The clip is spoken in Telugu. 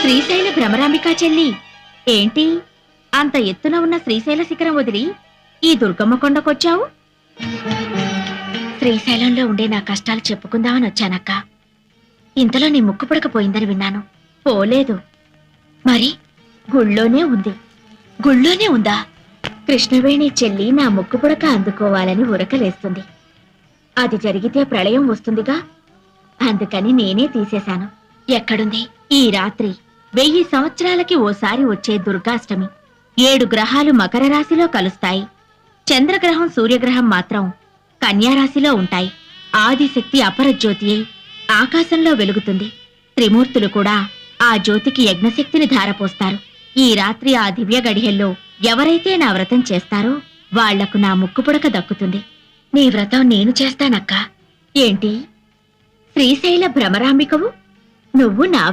శ్రీశైల భ్రమరాంబికా చెల్లి, ఏంటి అంత ఎత్తున ఉన్న శ్రీశైల శిఖరం వదిలి ఈ దుర్గమ్మ కొండకొచ్చావు? శ్రీశైలంలో ఉండే నా కష్టాలు చెప్పుకుందామని వచ్చానక్క. ఇంతలో నీ ముక్కు పుడకపోయిందని విన్నాను. పోలేదు. మరి గుళ్ళోనే ఉంది. గుళ్ళోనే ఉందా? కృష్ణవేణి చెల్లి నా ముక్కు పుడక అందుకోవాలని ఉరకలేస్తుంది. అది జరిగితే ప్రళయం వస్తుందిగా, అందుకని నేనే తీసేశాను. ఎక్కడుంది? ఈ రాత్రి 1000 సంవత్సరాలకి ఓసారి వచ్చే దుర్గాష్టమి. 7 గ్రహాలు మకర రాశిలో కలుస్తాయి. చంద్రగ్రహం సూర్యగ్రహం మాత్రం కన్యారాశిలో ఉంటాయి. ఆదిశక్తి అపరజ్యోతి అయి ఆకాశంలో వెలుగుతుంది. త్రిమూర్తులు కూడా ఆ జ్యోతికి యజ్ఞశక్తిని ధారపోస్తారు. ఈ రాత్రి ఆ దివ్య గడియల్లో ఎవరైతే నా వ్రతం చేస్తారో వాళ్లకు నా ముక్కుపుడక దక్కుతుంది. నీ వ్రతం నేను చేస్తానక్కా. ఏంటి శ్రీశైల భ్రమరాంబికవు? నువ్వు నా